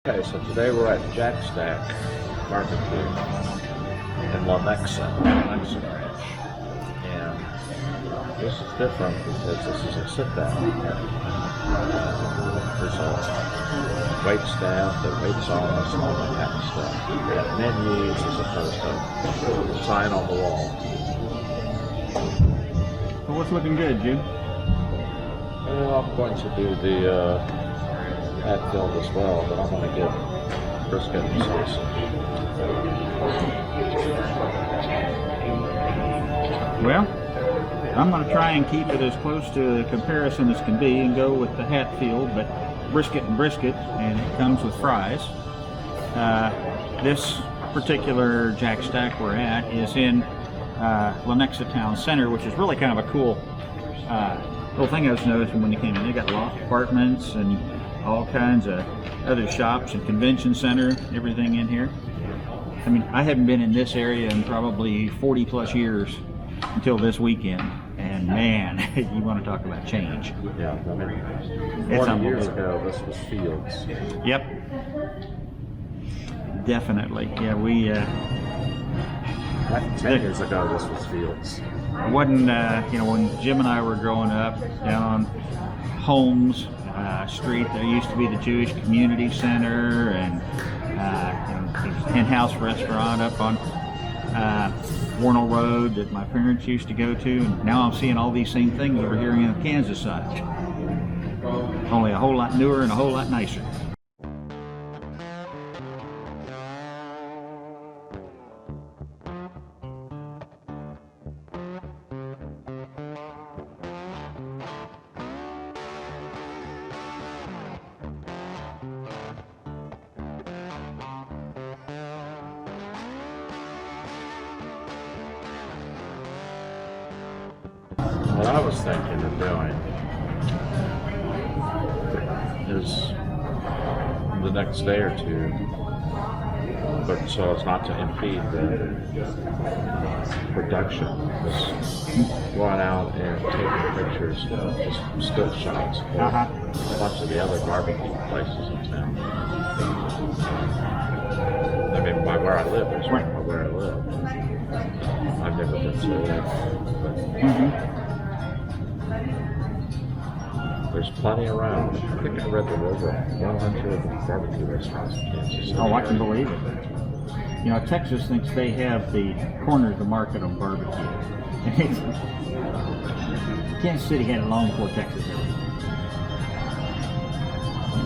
Okay, so today we're at Jack Stack BBQ in Lenexa Ranch. And this is different because this is a sit-down. There's a wait staff that waits on us and all that kind of stuff. We have menus as opposed to a sign on the wall. Well, what's looking good, Jim? Well, I'm going to do the Hatfield as well, but I'm going to get brisket and sausage. Well, I'm going to try and keep it as close to the comparison as can be and go with the Hatfield, but brisket and brisket, and it comes with fries. This particular Jack Stack we're at is in Lenexa Town Center, which is really kind of a cool thing I was noticing when you came in. They got loft apartments and all kinds of other shops and convention center, everything in here. I mean, I haven't been in this area in probably 40 plus years until this weekend, and man, you want to talk about change. Yeah, I mean, It's 40 years ago, this was Fields. Yep, definitely. Yeah, we 10 years ago, this was Fields. wasn't, you know, when Jim and I were growing up down on Holmes Street, there used to be the Jewish Community Center and the in-house restaurant up on Warnell Road that my parents used to go to, and now I'm seeing all these same things over here on the Kansas side. Only a whole lot newer and a whole lot nicer. What I was thinking of doing is the next day or two, but so as not to impede the production, just going out and taking pictures, just still shots of a bunch of the other barbecue places in town. I mean, by where I live, there's right by where I live. I've never been to it, but there's plenty around. I think I read there were over 100 barbecue restaurants in Kansas City. Oh, I can believe it. You know, Texas thinks they have the corner of the market on barbecue. Kansas City had it long before Texas did.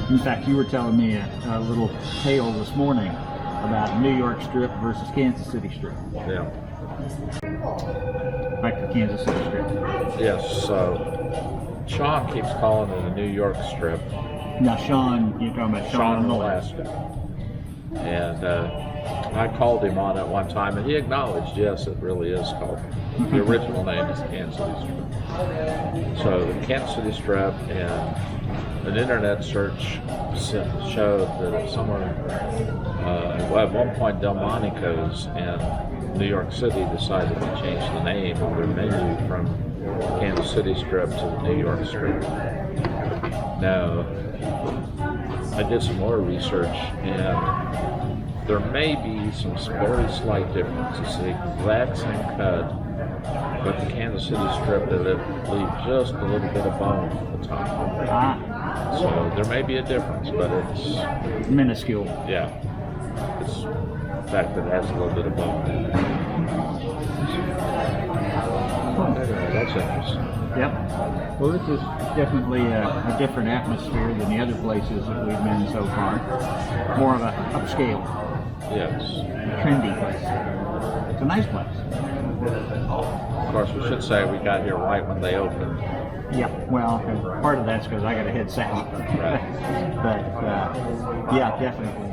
In fact, you were telling me a little tale this morning about New York Strip versus Kansas City Strip. Yeah. Back to Kansas City Strip. Yes, so Sean keeps calling it a New York Strip. Now, Sean, you're talking about Sean in Alaska. And I called him on it one time, and he acknowledged, yes, it really is called. The original name is Kansas City Strip. So the Kansas City Strip, and an internet search showed that somewhere, at one point, Delmonico's in New York City decided to change the name of their menu from Kansas City Strip to the New York Strip. Now, I did some more research, and there may be some very slight differences. It's the exact same cut, but the Kansas City Strip did leave just a little bit of bone at the top. So there may be a difference, but it's minuscule. Yeah, it's the fact that it has a little bit of bone in it. Anyway, that's interesting. Yep. Well, this is definitely a different atmosphere than the other places that we've been so far. More of a upscale, Yes. trendy place. It's a nice place. Of course, we should say we got here right when they opened. Yeah, well, part of that's because I got to head south. Right. But, yeah, definitely.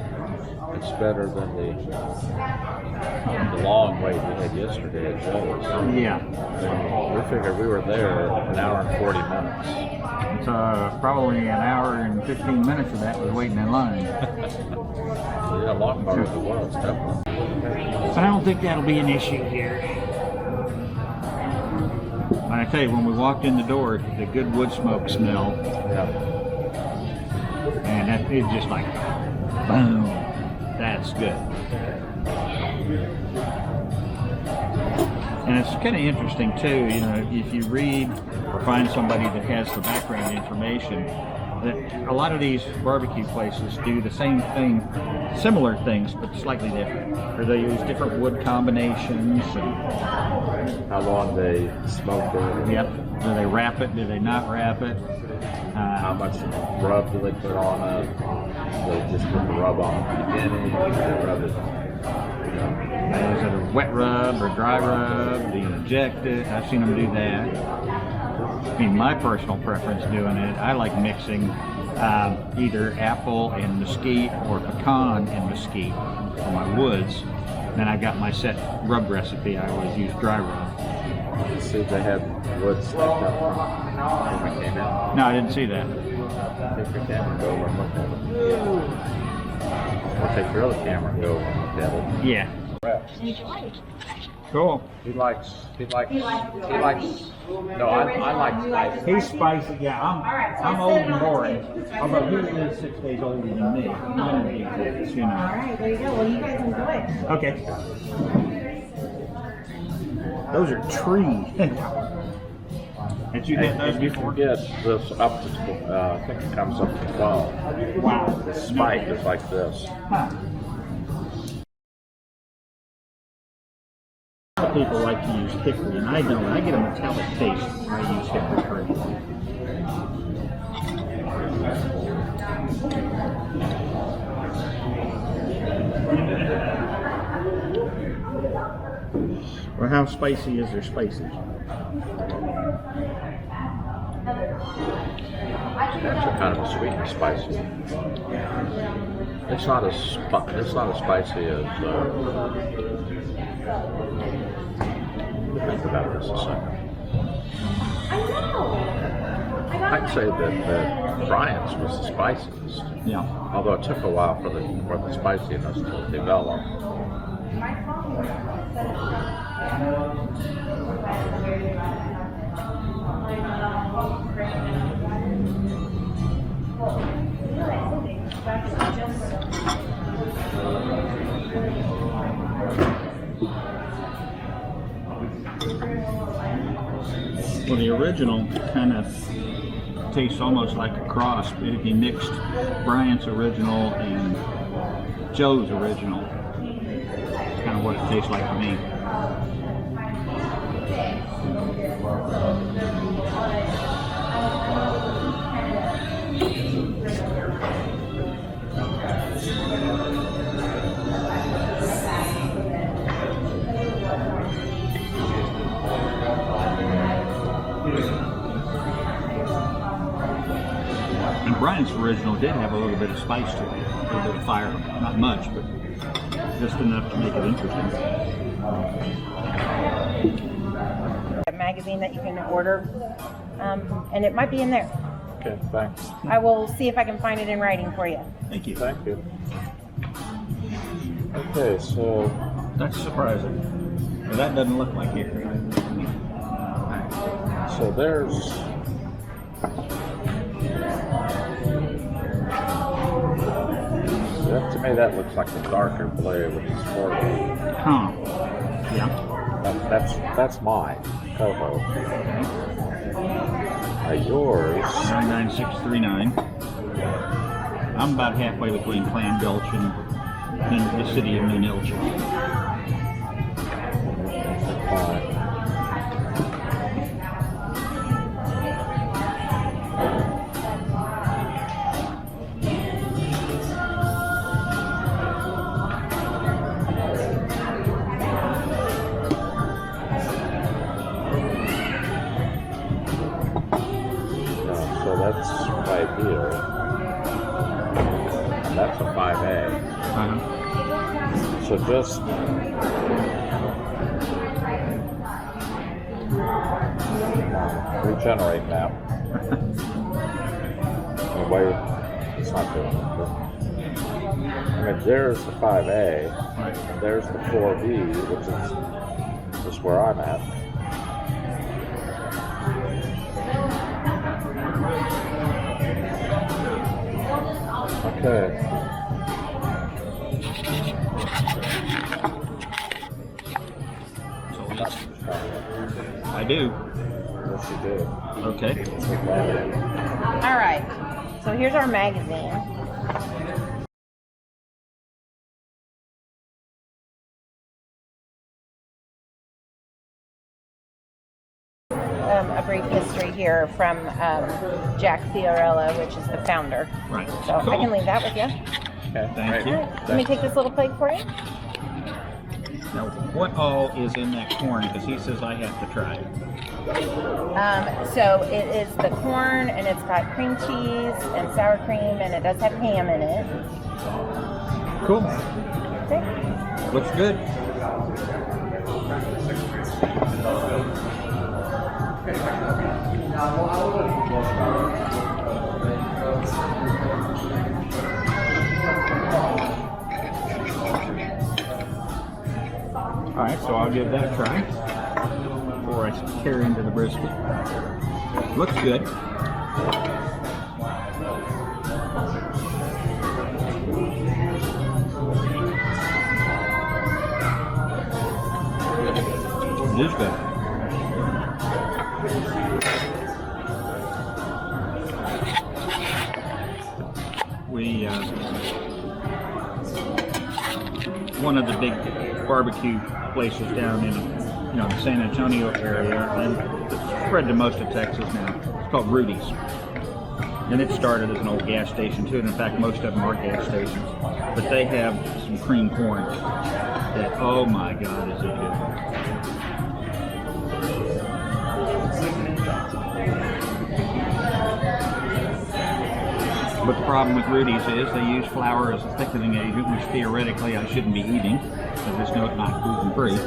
It's better than the long wait we had yesterday at Joe's. Yeah. We figured we were there an hour and 40 minutes. It's probably an hour and 15 minutes of that was waiting in line. Yeah, a long part of the world, definitely. But I don't think that'll be an issue here. And I tell you, when we walked in the door, the good wood smoke smell, Yeah. and that is just like Boom. That's good. And it's kind of interesting too, you know, if you read or find somebody that has the background information, that a lot of these barbecue places do the same thing, similar things, but slightly different. Or they use different wood combinations. And how long they smoke it. yep. Do they wrap it? Do they not wrap it? How much rub do they put on it? They just put the rub on at the beginning. They rub it. Is it a wet rub or dry rub? Do you inject it? I've seen them do that. I mean, my personal preference doing it, I like mixing either apple and mesquite or pecan and mesquite for my woods. Then I got my set rub recipe. I always use dry rub. You see, they had wood stuck up when we came in. No, I didn't see that. Take your camera and go over and look at it. Or take your other camera and go over and look at it. Yeah. Cool. He likes, no, I like spicy. He's spicy. Yeah, I'm old and boring. Although he is 6 days older than me. None of these kids, you know. All right, there you go. Well, you guys enjoy it. Okay. Those are trees. Had you hit those And you before? can get this up to, I think it comes up to 12. Wow. The spike is like this. Huh. Some people like to use hickory, and I don't. I get a metallic taste when I use hickory. Well, how spicy is their spicy? Actually, kind of a sweet and spicy. It's not as spicy as. Think about this a second. I know. I'd say that Bryant's was the spiciest. Yeah. Although it took a while for the spiciness to develop. Well, the original kind of tastes almost like a cross. If you mixed Bryant's original and Joe's original, it's kind of what it tastes like to me. And Bryant's original did have a little bit of spice to it, a little bit of fire. Not much, but just enough to make it interesting. A magazine that you can order, and it might be in there. Okay, thanks. I will see if I can find it in writing for you. Thank you. Thank you. Okay, so That's surprising. Well, that doesn't look like it. there's to me that looks like a darker blue, which is 40. Huh. Yeah. That's mine, Coho. Yours. 99639. I'm about halfway between Clam Gulch and the city of Nunilcha. So that's right here. And that's a 5A. So just regenerate map. Anyway, it's not doing it. But, I mean, there's the 5A, and there's the 4B, which is where I'm at. Okay. I do. Yes, you do. Okay. All right. So here's our magazine. A brief history here from Jack Fiorella, which is the founder. Right. So Cool. I can leave that with you. Okay, Thank you. All right. Let me take this little plate for you. Now, what all is in that corn? Because he says I have to try it. So it is the corn, and it's got cream cheese and sour cream, and it does have ham in it. Cool. Okay. Looks good. Alright, so I'll give that a try before I tear into the brisket. Looks good. It is good. We, one of the big barbecue places down in, the San Antonio area, and it's spread to most of Texas now. It's called Rudy's. And it started as an old gas station too, and in fact most of them are gas stations. But they have some cream corn that, oh my God, is it good. But the problem with Rudy's is they use flour as a thickening agent, which theoretically I shouldn't be eating, because it's not gluten-free.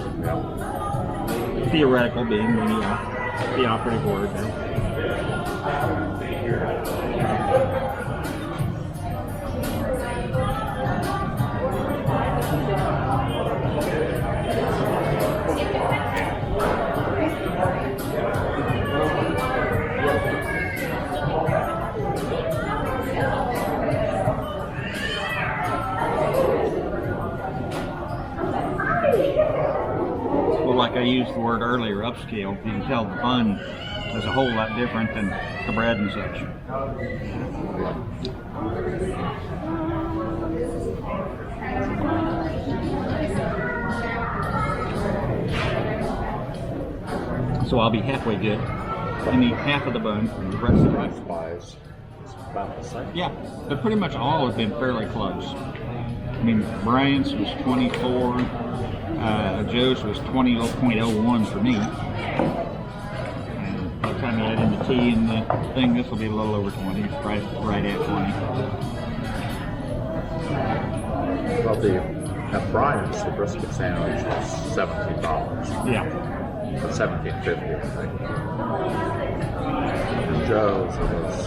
Theoretical being the operative word. Like I used the word earlier, upscale, you can tell the bun is a whole lot different than the bread and such. So I'll be halfway good. I need half of the bun and the rest of the bun. Price-wise, it's about the same. Yeah, but pretty much all have been fairly close. I mean, Brian's was 24. Joe's was 20.01 for me. And by the time you add in the tea and the thing, this will be a little over 20. It's right at 20. Well, at Brian's, the brisket sandwich was $17. Yeah. But $17.50, I think. And Joe's it was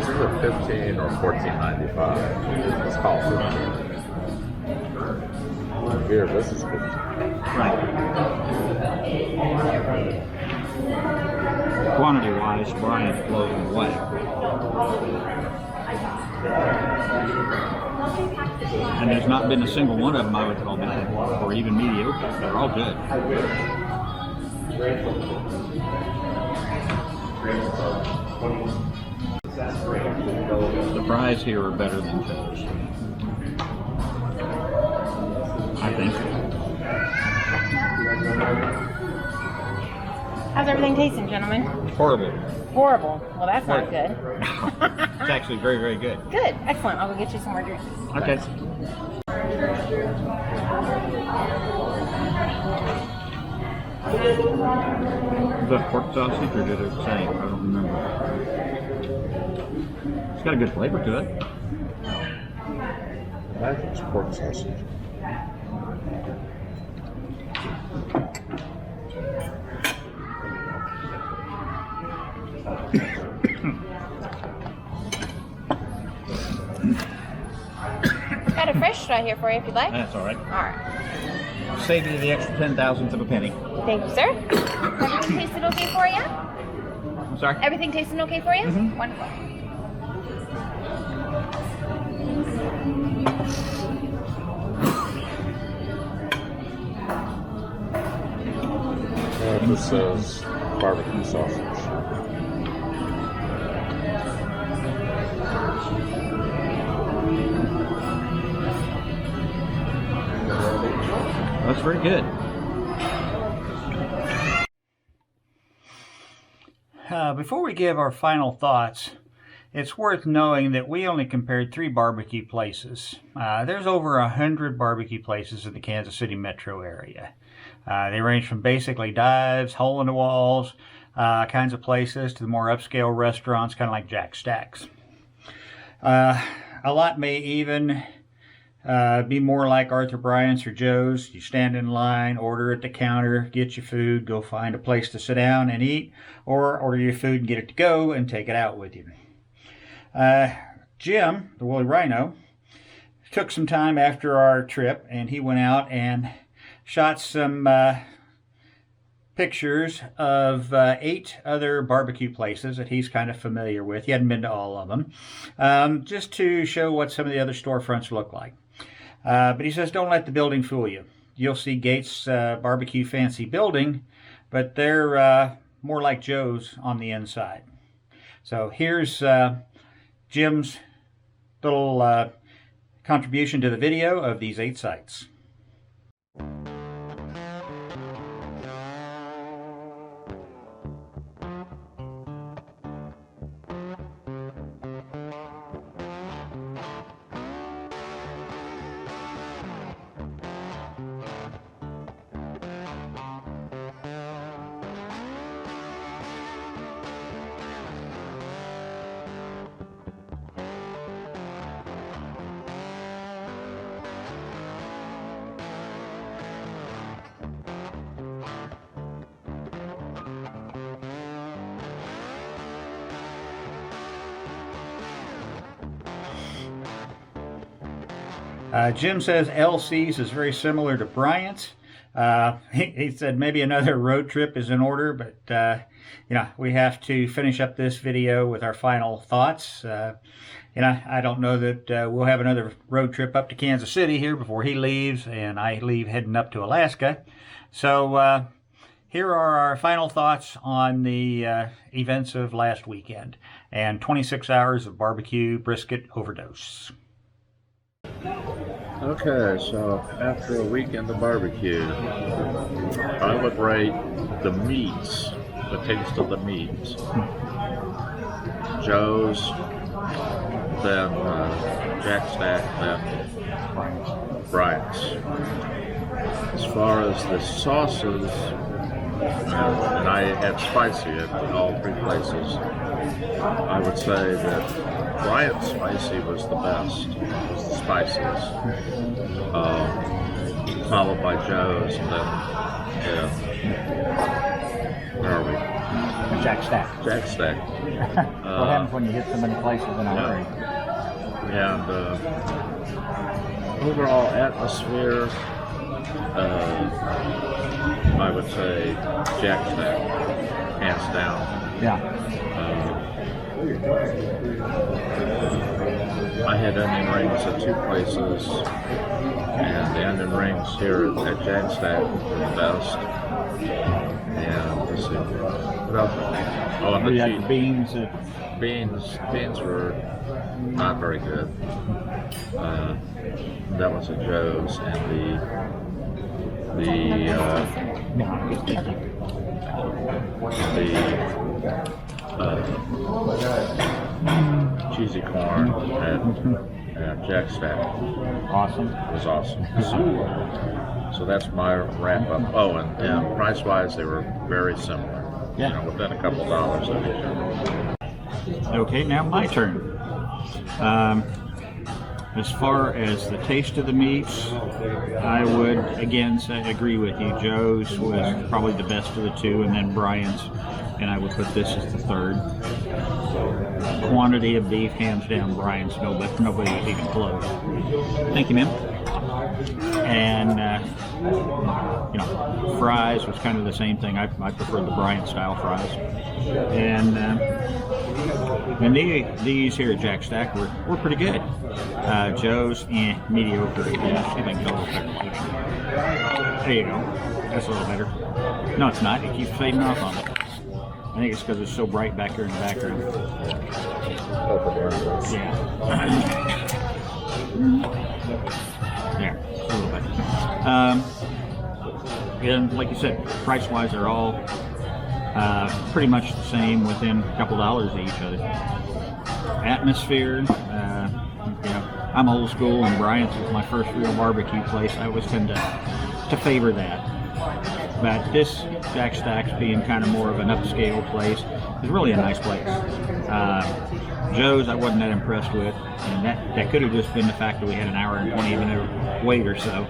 either $15 or $14.95. It's called $15. Here, this is good. Right. Quantity-wise, Brian's blows them away. And there's not been a single one of them I would call bad or even mediocre. They're all good. The fries here are better than Joe's, I think. How's everything tasting, gentlemen? Horrible. Horrible. Well, that's not good. It's actually very, very good. Good. Excellent. I'll go get you some more drinks. Okay. The pork sausage, or did it say? I don't remember. It's got a good flavor to it. I think it's pork sausage. Got a fresh straw here for you if you'd like. That's all right. All right. Save you the extra 10,000th of a penny. Thank you, sir. Everything tasted okay for you? I'm sorry? Everything tasting okay for you? Mm-hmm. Wonderful. This says barbecue sausage. That's very good. Before we give our final thoughts, it's worth knowing that we only compared 3 barbecue places. There's over 100 barbecue places in the Kansas City metro area. They range from basically dives, hole-in-the-walls, kinds of places, to the more upscale restaurants, kind of like Jack Stack's. A lot may even be more like Arthur Bryant's or Joe's. You stand in line, order at the counter, get your food, go find a place to sit down and eat, or order your food and get it to go and take it out with you. Jim, the Woolly Rhino, took some time after our trip, and he went out and shot some pictures of 8 other barbecue places that he's kind of familiar with. He hadn't been to all of them, just to show what some of the other storefronts look like. But he says, don't let the building fool you. You'll see Gates Barbecue fancy building, but they're more like Joe's on the inside. So here's Jim's little contribution to the video of these 8 sites. Jim says LC's is very similar to Bryant's. He said maybe another road trip is in order, but we have to finish up this video with our final thoughts. I don't know that we'll have another road trip up to Kansas City here before he leaves and I leave heading up to Alaska. So here are our final thoughts on the events of last weekend and 26 hours of barbecue brisket overdose. Okay, so after a weekend of barbecue, I would rate the meats, the taste of the meats, Joe's, then Jack Stack, then Bryant's. As far as the sauces, and I had spicy at all 3 places, I would say that Bryant's spicy was the best, was the spiciest, followed by Joe's, and then, where are we? Jack Stack. Jack Stack. What happens when you hit so many places in a hurry? And overall atmosphere, I would say Jack Stack, hands down. Yeah. I had onion rings at 2 places, and the onion rings here at Jack Stack were the best. And let's see, what else? Oh, and the cheese. Beans. Beans were not very good. That was at Joe's, and cheesy corn at Jack Stack. Awesome. It was awesome. So that's my wrap up. Oh, and price wise, they were very similar. Yeah. Within a couple dollars of each other. Okay, now my turn. As far as the taste of the meats, I would again agree with you. Joe's was probably the best of the 2, and then Bryant's, and I would put this as the 3rd. Quantity of beef, hands down, Bryant's. Nobody was even close. Thank you, ma'am. And fries was kind of the same thing. I prefer the Bryant style fries. And And these here at Jack Stack were pretty good. Joe's, mediocre. Yeah, I think total pepper. There you go. That's a little better. No, it's not. It keeps fading off on me. I think it's because it's so bright back here in the background. Yeah. Yeah, a little bit. And like you said, price-wise, they're all pretty much the same, within a couple dollars of each other. Atmosphere, you know, I'm old school, and Bryant's was my first real barbecue place. I always tend to favor that. But this Jack Stack's, being kind of more of an upscale place, is really a nice place. Joe's I wasn't that impressed with, and that could have just been the fact that we had an hour and 20 minute wait or so.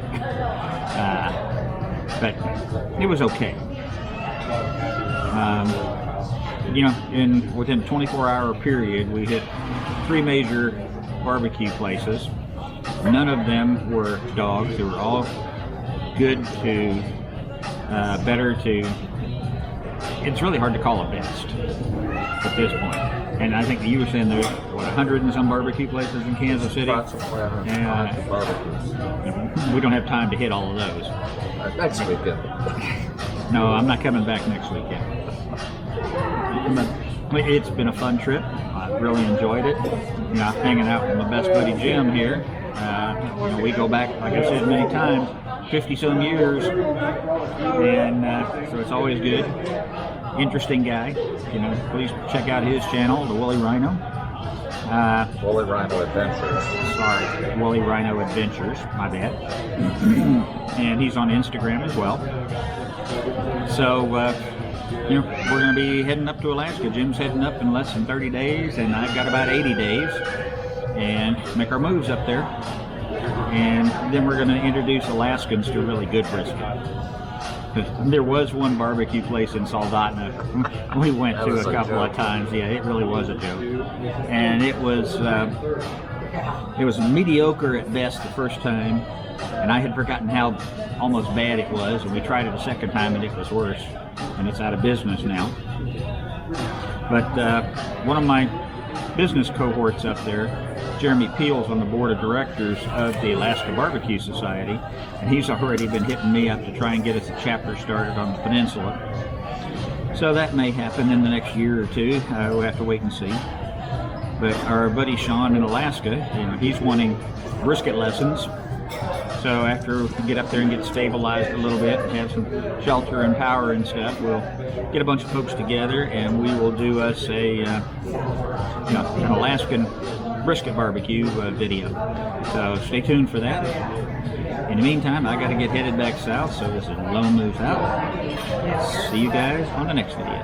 But it was okay. You know, within a 24-hour period, we hit 3 major barbecue places. None of them were dogs. They were all good to better to. It's really hard to call a best at this point. And I think you were saying there's 100 and some barbecue places in Kansas City. And we don't have time to hit all of those. next weekend. No, I'm not coming back next weekend. But it's been a fun trip. I really enjoyed it. You know, hanging out with my best buddy Jim here. You know, we go back, like I said many times, 50-some years, and so it's always good. Interesting guy. You know, please check out his channel, the Willie Rhino. Wooly Rhino Adventures. Sorry, Wooly Rhino Adventures. My bad. And he's on Instagram as well. So, you know, we're going to be heading up to Alaska. Jim's heading up in less than 30 days, and I've got about 80 days, and make our moves up there. And then we're going to introduce Alaskans to really good brisket. There was one barbecue place in Soldotna we went to a couple of times. Yeah, it really was a joke. And it was mediocre at best the first time, and I had forgotten how almost bad it was, and we tried it a second time and it was worse, and it's out of business now. But one of my business cohorts up there, Jeremy Peel's on the board of directors of the Alaska Barbecue Society, and he's already been hitting me up to try and get us a chapter started on the peninsula. So that may happen in the next year or two. We'll have to wait and see. But our buddy Sean in Alaska, you know, he's wanting brisket lessons. So after we get up there and get stabilized a little bit and have some shelter and power and stuff, we'll get a bunch of folks together and we will do us a, you know, an Alaskan brisket barbecue video. So stay tuned for that. In the meantime, I got to get headed back south, so this is Lone Moves out. See you guys on the next video.